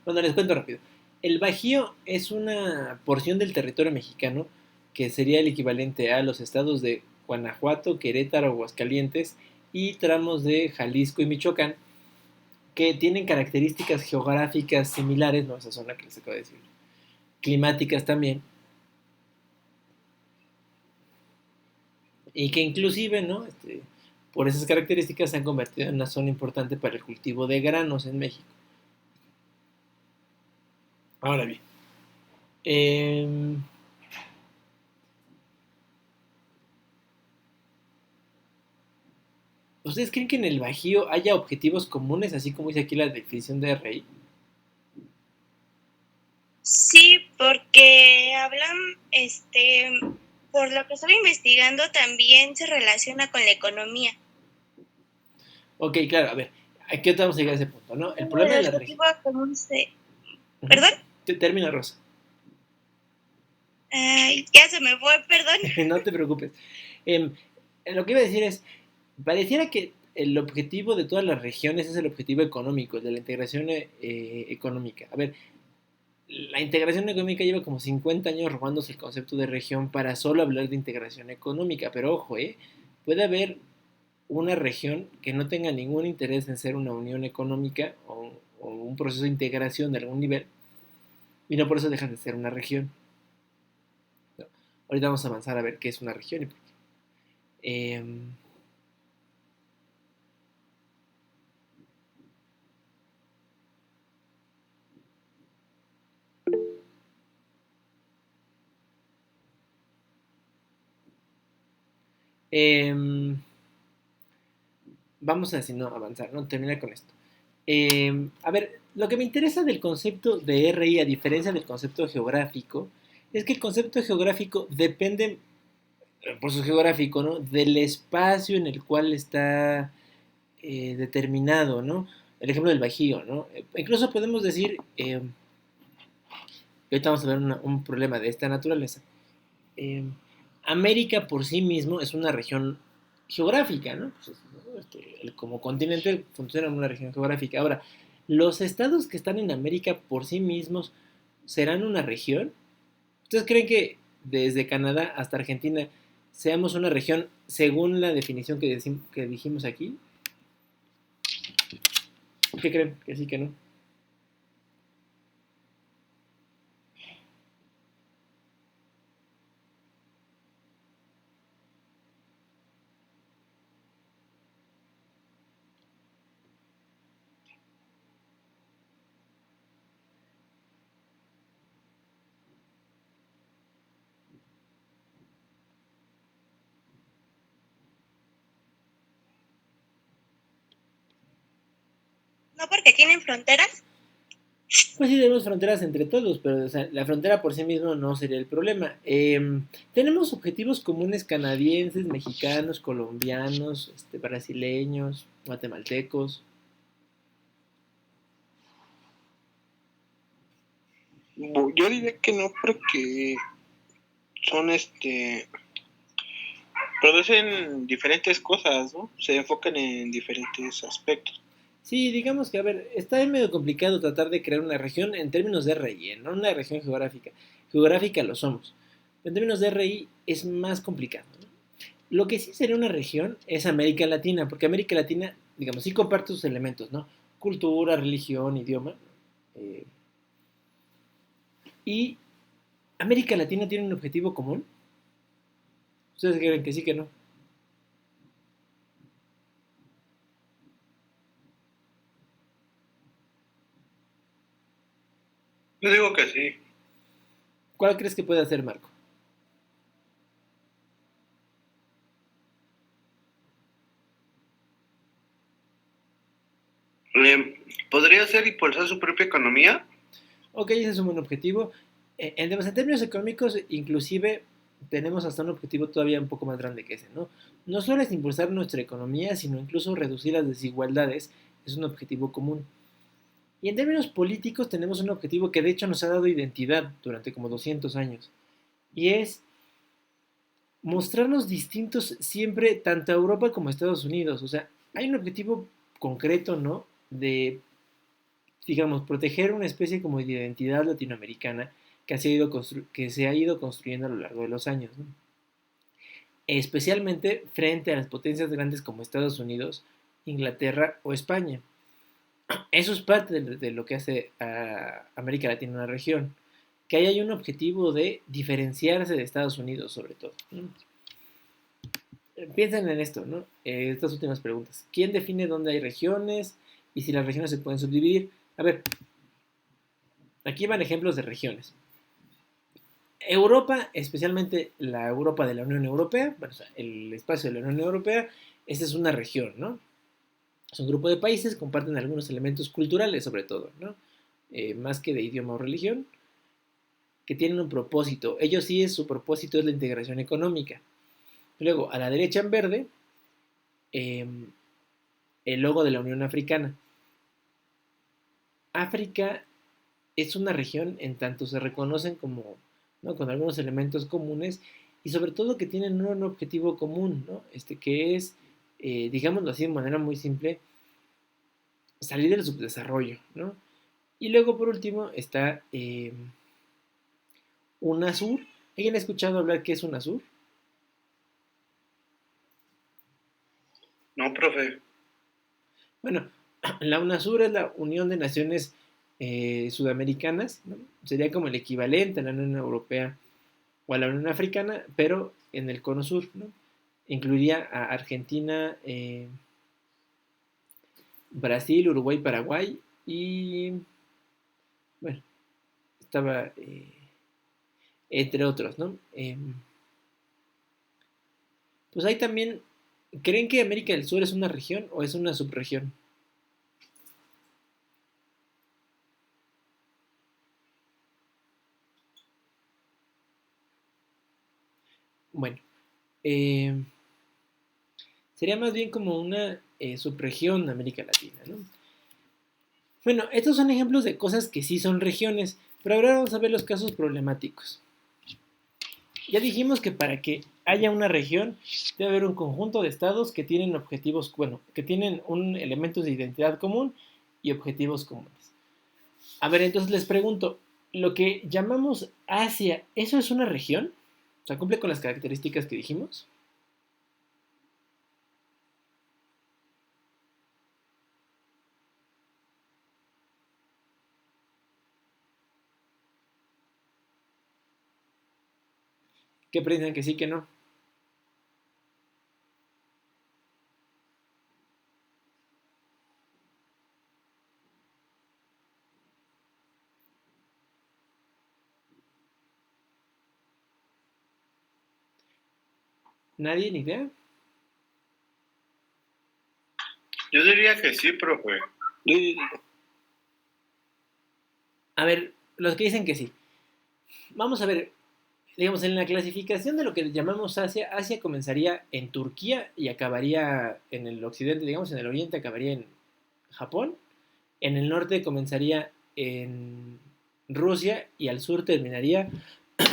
Bueno, les cuento rápido. El Bajío es una porción del territorio mexicano que sería el equivalente a los estados de Guanajuato, Querétaro, Aguascalientes y tramos de Jalisco y Michoacán, que tienen características geográficas similares, no esa zona que les acabo de decir, climáticas también, y que inclusive, ¿no? Por esas características se han convertido en una zona importante para el cultivo de granos en México. Ahora bien, eh, ¿ustedes creen que en el Bajío haya objetivos comunes, así como dice aquí la definición de RI? Sí, porque hablan, por lo que estoy investigando, también se relaciona con la economía. Ok, claro, a ver, aquí vamos a llegar a ese punto, ¿no? El Uno problema de de los la región. objetivos comunes ¿Perdón? Termina, Rosa. Ya se me fue, perdón. No te preocupes. Lo que iba a decir es, pareciera que el objetivo de todas las regiones es el objetivo económico, el de la integración económica. A ver, la integración económica lleva como 50 años robándose el concepto de región para solo hablar de integración económica, pero ojo, puede haber una región que no tenga ningún interés en ser una unión económica o un proceso de integración de algún nivel, y no por eso deja de ser una región. ¿No? Ahorita vamos a avanzar a ver qué es una región y por qué. Eh, eh, vamos a decir, no, avanzar, ¿no? Terminar con esto. A ver, lo que me interesa del concepto de RI, a diferencia del concepto geográfico, es que el concepto geográfico depende, por su geográfico, ¿no? Del espacio en el cual está determinado, ¿no? El ejemplo del Bajío, ¿no? Incluso podemos decir, y ahorita vamos a ver un problema de esta naturaleza. Eh, América por sí mismo es una región geográfica, ¿no? Pues, ¿no? Como continente funciona en una región geográfica. Ahora, ¿los estados que están en América por sí mismos serán una región? ¿Ustedes creen que desde Canadá hasta Argentina seamos una región según la definición que dijimos aquí? ¿Qué creen? Que sí, que no. No porque tienen fronteras. Pues sí, tenemos fronteras entre todos, pero o sea, la frontera por sí mismo no sería el problema. Tenemos objetivos comunes canadienses, mexicanos, colombianos, brasileños, guatemaltecos. Yo diría que no, porque son producen diferentes cosas, ¿no? Se enfocan en diferentes aspectos. Sí, digamos que, a ver, está medio complicado tratar de crear una región en términos de RI, no una región geográfica. Geográfica lo somos. En términos de RI es más complicado, ¿no? Lo que sí sería una región es América Latina, porque América Latina, digamos, sí comparte sus elementos, ¿no? Cultura, religión, idioma. eh, y América Latina tiene un objetivo común. ¿Ustedes creen que sí, que no? Yo digo que sí. ¿Cuál crees que puede hacer Marco? ¿Podría ser impulsar su propia economía? Ok, ese es un buen objetivo. En términos económicos, inclusive, tenemos hasta un objetivo todavía un poco más grande que ese, ¿no? No solo es impulsar nuestra economía, sino incluso reducir las desigualdades, es un objetivo común. Y en términos políticos tenemos un objetivo que de hecho nos ha dado identidad durante como 200 años, y es mostrarnos distintos siempre tanto a Europa como a Estados Unidos. O sea, hay un objetivo concreto, ¿no? De, digamos, proteger una especie como de identidad latinoamericana que se ha ido construyendo a lo largo de los años, ¿no? Especialmente frente a las potencias grandes como Estados Unidos, Inglaterra o España. Eso es parte de lo que hace a América Latina una región, que ahí hay un objetivo de diferenciarse de Estados Unidos sobre todo, ¿no? Piensen en esto, ¿no? Estas últimas preguntas. ¿Quién define dónde hay regiones y si las regiones se pueden subdividir? A ver, aquí van ejemplos de regiones. Europa, especialmente la Europa de la Unión Europea, bueno, o sea, el espacio de la Unión Europea, esta es una región, ¿no? Es un grupo de países, comparten algunos elementos culturales sobre todo, ¿no? Más que de idioma o religión, que tienen un propósito. Ellos sí, su propósito es la integración económica. Luego, a la derecha en verde, eh, el logo de la Unión Africana. África es una región en tanto se reconocen como, ¿no? Con algunos elementos comunes y sobre todo que tienen un objetivo común, ¿no? Que es, digámoslo así de manera muy simple, salir del subdesarrollo, ¿no? Y luego por último está UNASUR. ¿Alguien ha escuchado hablar qué es UNASUR? No, profe. Bueno, la UNASUR es la Unión de Naciones Sudamericanas, ¿no? Sería como el equivalente a la Unión Europea o a la Unión Africana, pero en el cono sur, ¿no? Incluiría a Argentina, Brasil, Uruguay, Paraguay y, bueno, estaba entre otros, ¿no? Pues ahí también, ¿creen que América del Sur es una región o es una subregión? Bueno, eh, sería más bien como una subregión de América Latina, ¿no? Bueno, estos son ejemplos de cosas que sí son regiones, pero ahora vamos a ver los casos problemáticos. Ya dijimos que para que haya una región debe haber un conjunto de estados que tienen objetivos, bueno, que tienen un elementos de identidad común y objetivos comunes. A ver, entonces les pregunto, lo que llamamos Asia, ¿eso es una región? O sea, ¿cumple con las características que dijimos? ¿Qué piensan que sí, que no? ¿Nadie? ¿Ni idea? Yo diría que sí, profe. A ver, los que dicen que sí. Vamos a ver, digamos, en la clasificación de lo que llamamos Asia, Asia comenzaría en Turquía y acabaría en el occidente, digamos, en el oriente acabaría en Japón, en el norte comenzaría en Rusia y al sur terminaría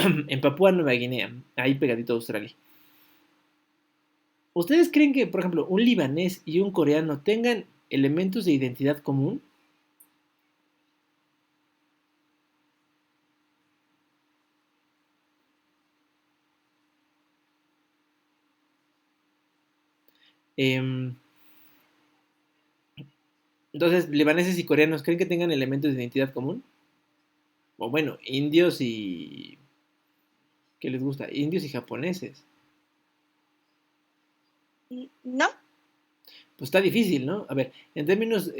en Papúa Nueva Guinea, ahí pegadito a Australia. ¿Ustedes creen que, por ejemplo, un libanés y un coreano tengan elementos de identidad común? Em, entonces, libaneses y coreanos, ¿creen que tengan elementos de identidad común? O bueno, indios y... ¿Qué les gusta? Indios y japoneses. No, Pues está difícil, ¿no? A ver, en términos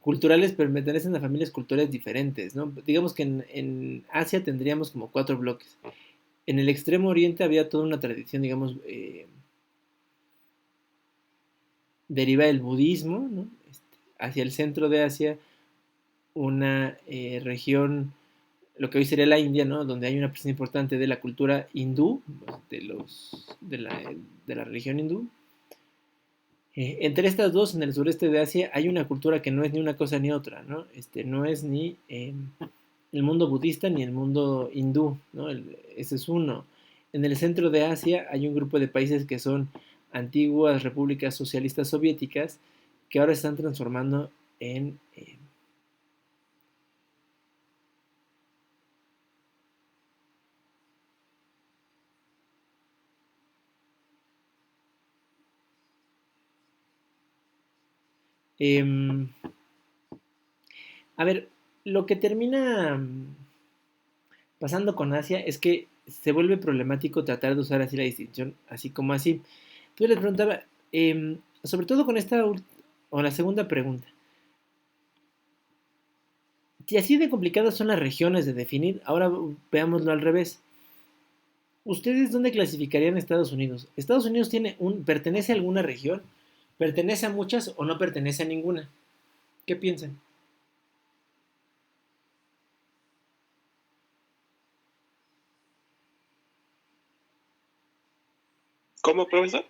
culturales pertenecen a familias culturales diferentes, ¿no? Digamos que en Asia tendríamos como cuatro bloques. En el extremo oriente había toda una tradición, digamos, deriva del budismo, ¿no? Hacia el centro de Asia, una región, lo que hoy sería la India, ¿no? Donde hay una presencia importante de la cultura hindú, de la religión hindú. Entre estas dos, en el sureste de Asia, hay una cultura que no es ni una cosa ni otra, ¿no? No es ni el mundo budista ni el mundo hindú, ¿no? Ese es uno. En el centro de Asia hay un grupo de países que son antiguas repúblicas socialistas soviéticas que ahora están transformando en... em, a ver, lo que termina pasando con Asia es que se vuelve problemático tratar de usar así la distinción, así como así. Entonces les preguntaba, sobre todo con esta o la segunda pregunta, si así de complicadas son las regiones de definir, ahora veámoslo al revés. ¿Ustedes dónde clasificarían Estados Unidos? ¿Estados Unidos pertenece a alguna región? ¿Pertenece a muchas o no pertenece a ninguna? ¿Qué piensan? ¿Cómo, profesor?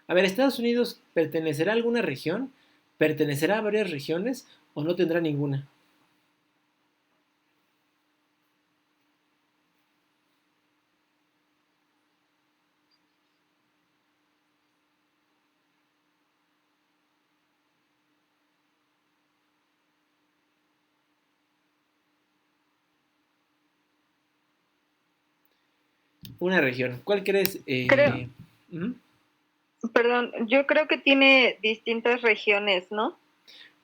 A ver, ¿Estados Unidos pertenecerá a alguna región? ¿Pertenecerá a varias regiones o no tendrá ninguna? Una región. ¿Cuál crees? Creo, ¿Mm? perdón, yo creo que tiene distintas regiones, ¿no?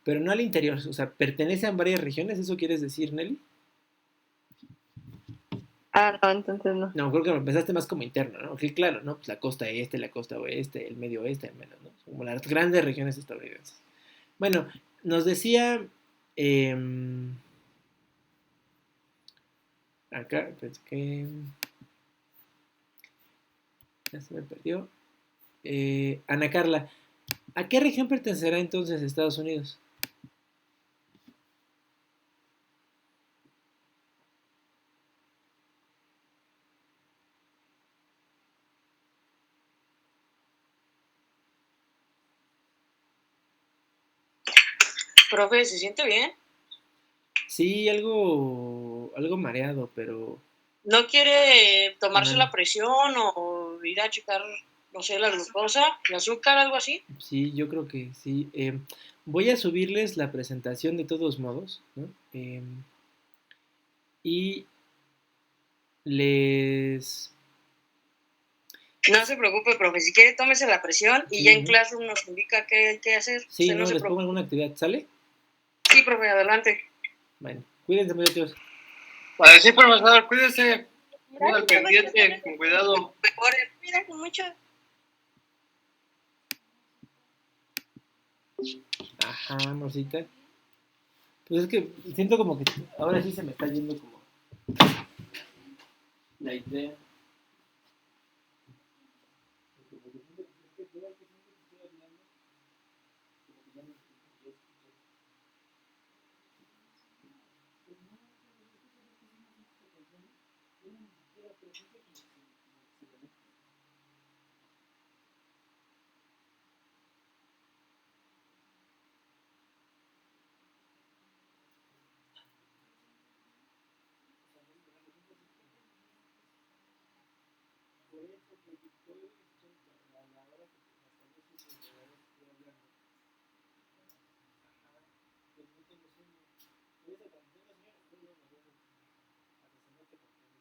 Pero no al interior, o sea, ¿pertenece a varias regiones? ¿Eso quieres decir, Nelly? Ah, no, entonces no. No, creo que me pensaste más como interno, ¿no? Sí, claro, ¿no? Pues la costa este, la costa oeste, el medio oeste, al menos, ¿no? Como las grandes regiones estadounidenses. Bueno, nos decía acá, pues que ya se me perdió. Ana Carla, ¿a qué región pertenecerá entonces Estados Unidos? Profe, ¿se siente bien? Sí, algo mareado, pero ¿No quiere con tomarse la ánimo. presión o ir a checar, no sé, la glucosa, el azúcar, algo así? Sí, yo creo que sí. Voy a subirles la presentación de todos modos, ¿no? Y les... No se preocupe, profe. Si quiere, tómese la presión y ya Sí, en ¿no? clase nos indica qué hay que hacer. Sí, Usted no ¿no? se Les pongo preocupe. alguna actividad, ¿sale? Sí, profe, adelante. Bueno, cuídense muchachos. Vale, sí, profesor, cuídese. Muy al Gracias, pendiente, con cuidado. Mejor. cuídate mucho. Ajá, amorcita. Pues es que siento como que ahora sí se me está yendo como la idea. Por eso, porque estoy escuchando de entrenador que estoy hablando. Ajá, pues no tengo sueño. Por eso cuando tengo sueño, luego me duermo. Hasta se nota porque me duermo.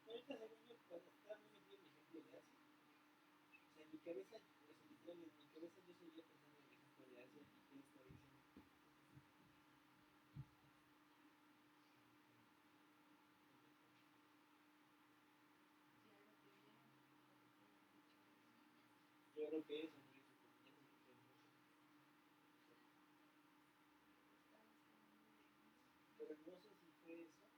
Ahorita según yo, cuando estaba muy metido en mi ejemplo de Asia, o sea, en mi cabeza, o sea, literal, en mi cabeza yo seguía pensando en el ejemplo de Asia y qué le estaba diciendo. Yo creo que eso no hizo como ya se lo creo mucho. Pero no sé si fue eso.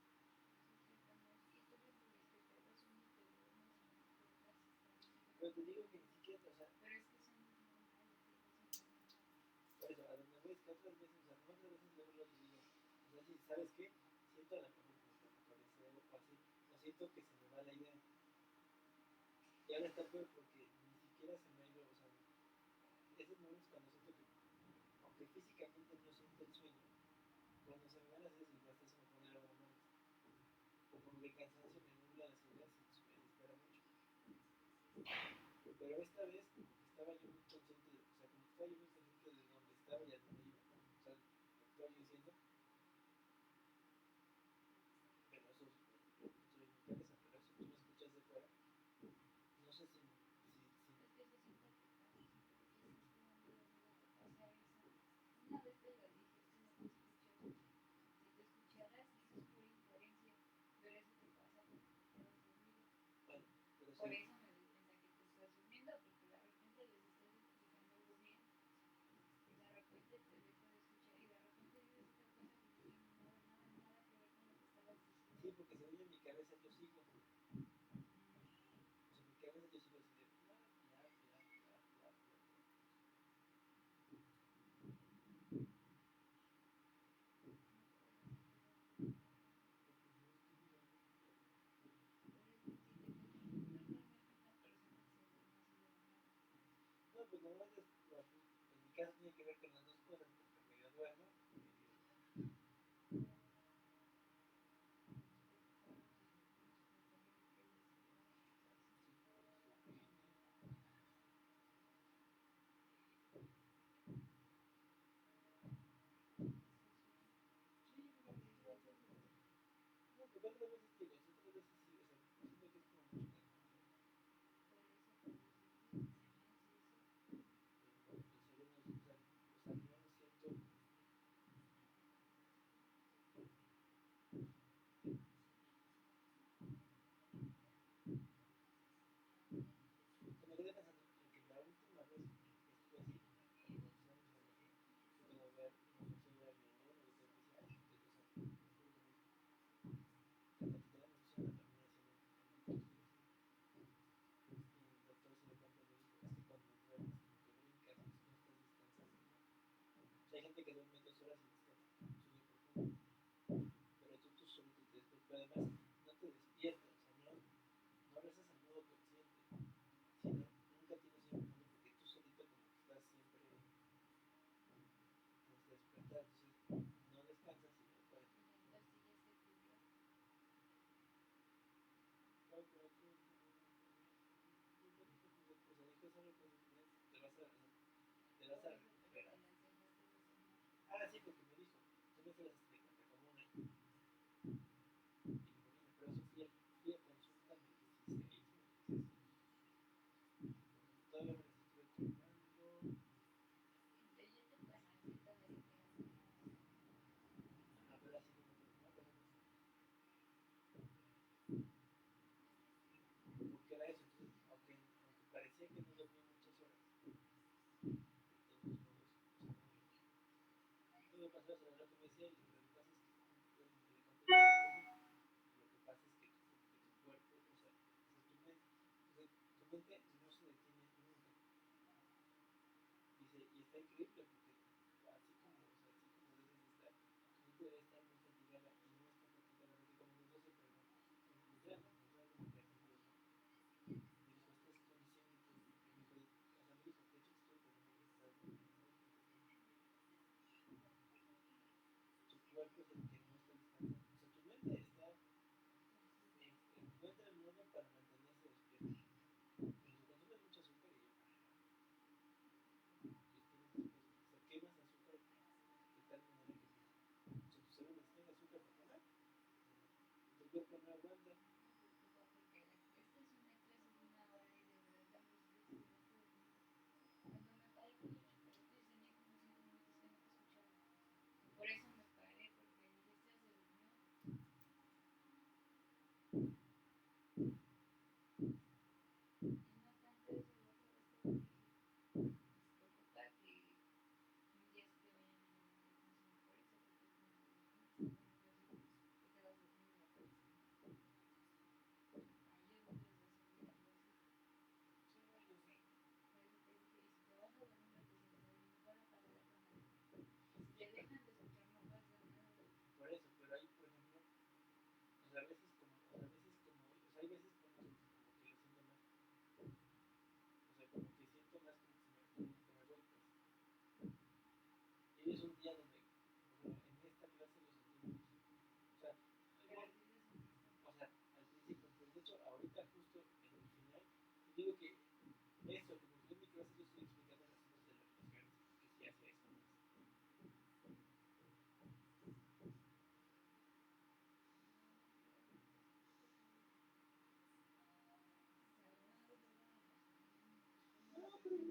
Pero te digo que ni siquiera, o sea, por eso, a donde voy es que otras veces, o sea, no otras veces luego lo digo, o sea, si sabes qué, siento a la mejor como que me parece algo así, o siento que se me va la idea. Y ahora está peor porque ni siquiera se me ha ido, o sea, esos momentos cuando siento que, aunque físicamente no siento el sueño, cuando se me van las ideas y hasta se me pone la mano, o como que el cansancio me nubla las ideas y me desespera mucho. Pero esta vez estaba yo muy consciente, o sea, como que estaba yo muy consciente de dónde estaba y a dónde iba, o sea, lo que estaba yo diciendo, pero eso estoy en mi cabeza, pero eso tú me escuchas de fuera, no sé si bueno, pero Por sí, eso me doy cuenta que tú estás durmiendo, porque de repente les estás explicando algo bien y de repente te dejo de escuchar y de repente dices otra cosa que no tiene nada que ver con lo que estabas diciendo. sí, porque según yo en mi cabeza yo sigo, o sea, en mi cabeza yo sigo así de bla, bla, bla, bla, bla, bla. No, pues normalmente en mi caso tiene que ver con las dos cosas, porque medio duermo y medio... Sí, no, porque otras veces te digo, otras veces sí, o sea, siento que es como mucho cansancio. Pero según o sea, no lo siento. Se me quedé pensando en que la última vez que estuve así, cuando estábamos en aquí, fue como ver, no sé, era mi hermano, me decía, ay, o sea, cuando literal nos hizo una terminación en el y el doctor se lo cuenta y me dijo, es que cuando duermes, como que brincas, no estás descansando. O sea, hay gente que duerme 2 horas y descansa, sueño profundo, pero tú solito te despiertas, pero además no te despiertas, o sea, no regresas al modo consciente, sino nunca tienes sueño profundo porque tú solito como que estás siempre pues, despertado, entonces no descansas y no puedes. No, pero tú, o sea, dijo solo cosas buenas, te vas a recuperar. Ah, sí, porque me dijo, tú no te las de cuenta como una. Y digo, mira, pero eso fui a consulta en el 16, me dice, sí. Todavía me las estuve tomando. A ver, así como que no, pero porque era eso, entonces, aunque parecía que no dormía muchas horas, de todos modos, o sea, no me pasó eso, lo que me decía, y lo que pasa es que lo que pasa es que tu cuerpo, o sea, tu mente no se detiene nunca. Dice, y está increíble porque así como, o sea, así como debes de estar, tu mente debe estar muy fatigada y no está fatigada, porque como nos dice, pero no, literal, cuerpo es el que no está descansando. O sea, tu mente está, encuentra el modo para mantenerse despierta. Cuando consumes mucho azúcar y quemas azúcar de tal manera que tu cerebro necesita azúcar para comer, tu cuerpo no aguanta. Porque esta es una clase de 1 hora y de verdad estamos flexibles. Cuando me paré con los chocolates tenía como 5 minutos que no te escuchaba. Por eso me paré, porque dije, este se durmió. Y no tanto eso, lo otro es que preocupa que un día se te vayan a llamar la atención por eso, porque te vas dormido y aparece. Ayer no te vas a subir algo así. Sí, no, yo sé. Por eso te dije, y si te vas a dormir no te sientes dormido, mejor apaga la cámara. Si te dejan de escuchar no pasa nada. Por eso, pero ahí, por ejemplo, o sea, a veces como, hay veces como que lo siento más. O sea, como que siento más que me voy, pues. Y hoy es un día donde, por ejemplo, en esta clase lo sentimos. O sea, al principio, pues de hecho, ahorita justo en el final, digo que eso, como yo en mi clase yo estoy explicando las cosas de las relaciones, que sí hace eso más. No, pero no, no te preocupes, Cuando uno está cansado y tiene sueño, pues si dices,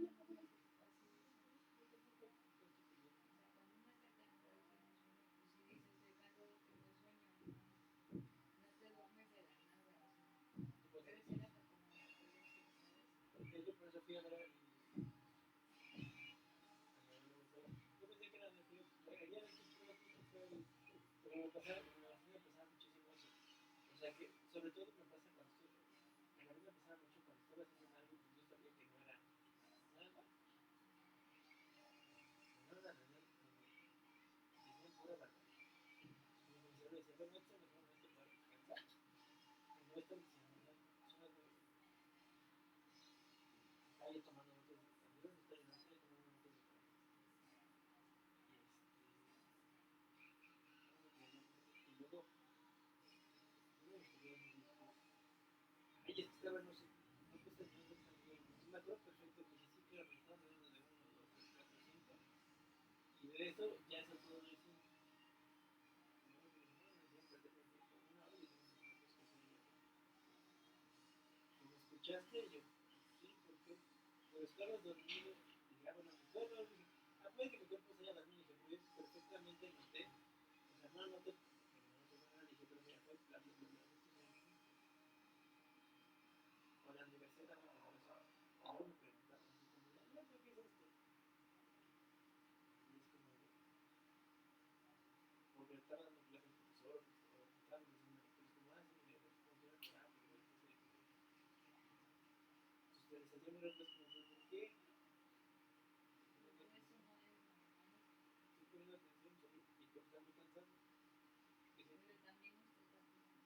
estoy cansado, tengo sueño, no te duermes de la nada, o sea, debe ser hasta como narcolepsia, ¿sabes? yo por eso fui a ver yo pensé que era de frío, el día de que estuve aquí fue pero me pasaba muchísimo eso. O sea que, sobre todo me pasa cuando estoy, a mí me pasaba mucho cuando estaba haciendo algo que yo sabía que no era nada, decían pura verdad. Mi cerebro decía, bueno, esto es mejor momento para descansar, y no están diciendo nada, solo estaba yo tomando notas de canción, estaba yo tomando notas de canción. Y luego, uno de los videos me dijo, ay, es que estaba, no sé, no puse tanto canción. Sí, me acuerdo perfecto que dije, sí, claro, me estaba hablando de 1, 2, 3, 4, 5. Y de eso ya es el todo de 5. Y luego que no, me decían perder el tiempo 1 hora y tengo muchas cosas que hacer. ¿Y me escuchaste? Y yo, sí, ¿por qué? Pues estabas dormido. Y dije, ah, bueno, bueno, dije, puede que mi cuerpo se haya dormido. Dije, pues perfectamente noté. O sea, no noté, pero no noté nada. Dije, pero mira, fue la o la universidad también me pasó eso. Y luego me preguntaron, así como, ¿qué es esto? Y es como, porque estaba dando clases al profesor, o estaba diciendo, es como, sí, me funciona terapia, entonces te sentía muy raro, es como, ¿por qué? Pero eso no es normal. Estoy poniendo atención, y tú estás muy cansado. Pero también usted está poniendo mucho atención.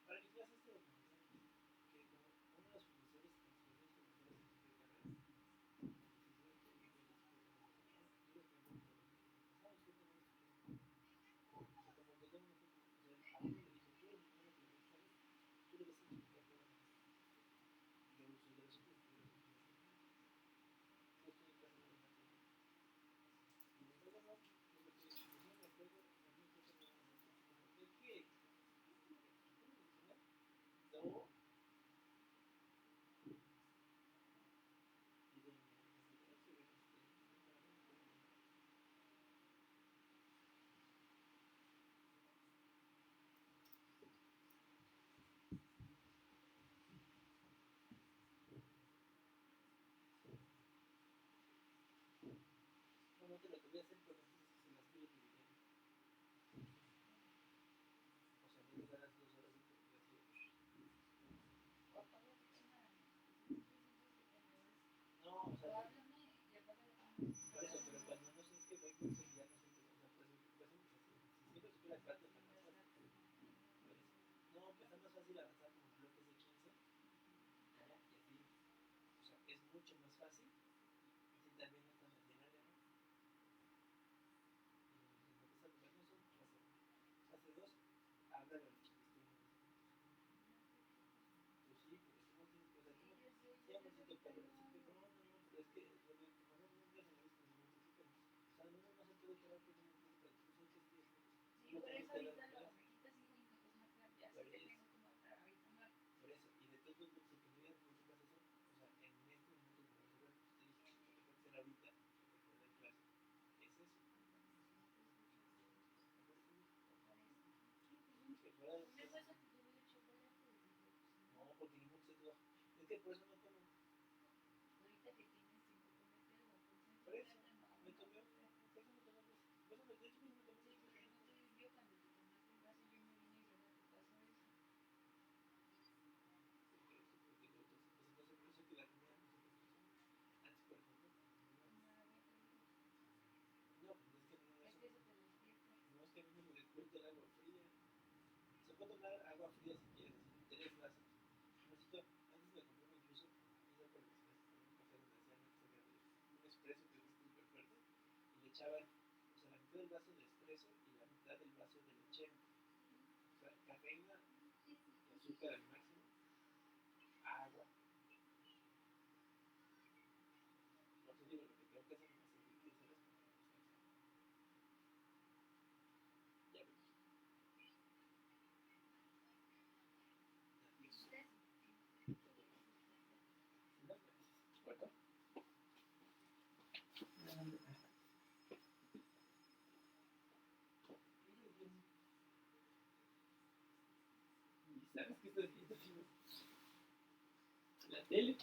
¿Cuál es el Pues usted tiene que estar mucho de noche cuando dijo viernes a las 6. Te levantaste a las 6, no dormiste casi nada. Para mi clase este documental, que como uno de los profesores, de carrera, no. No te lo quería hacer, pero se las estoy dividiendo. ahorita lo quitas y digo, pues no cambia, así que tengo como para retomar. Por eso, y de todos modos, si que no digan por qué pasa eso, o sea, en este momento que vamos a ver, usted dice que lo que puede hacer ahorita, que de clase, es eso. Que fuera de Una cosa que yo veo chocolate y digo, pues no, porque ningún se trabaja. Es que por eso no toman. ahorita que tienes tiempo comete algo, Por eso, concentrate, me tomé, por eso me tomé, por eso me, de hecho, me tomé. sí, porque no te yo cuando te tomaste el vaso, yo me vine y luego te pasó eso. Porque lo otro, pues entonces por eso que la comida no se consume. Antes, por ejemplo, no, pues es que no Es eso. que eso te despierta. No es que a mí me despierta el agua fría. Se puede tomar agua fría si quieres, así, 3 vasos. Necesito, antes me compré incluso, esa por el expreso, un café donde hacían un expreso que es súper fuerte, y le echaban, o sea, la mitad del vaso de expreso y la mitad del vaso de lechero. O sea, cafeína y azúcar al máximo, agua. Por eso digo, lo que tengo que hacer es hacer esto. Ya ves. ¿Cuánto? ¿Y sabes qué estás viendo? La tele.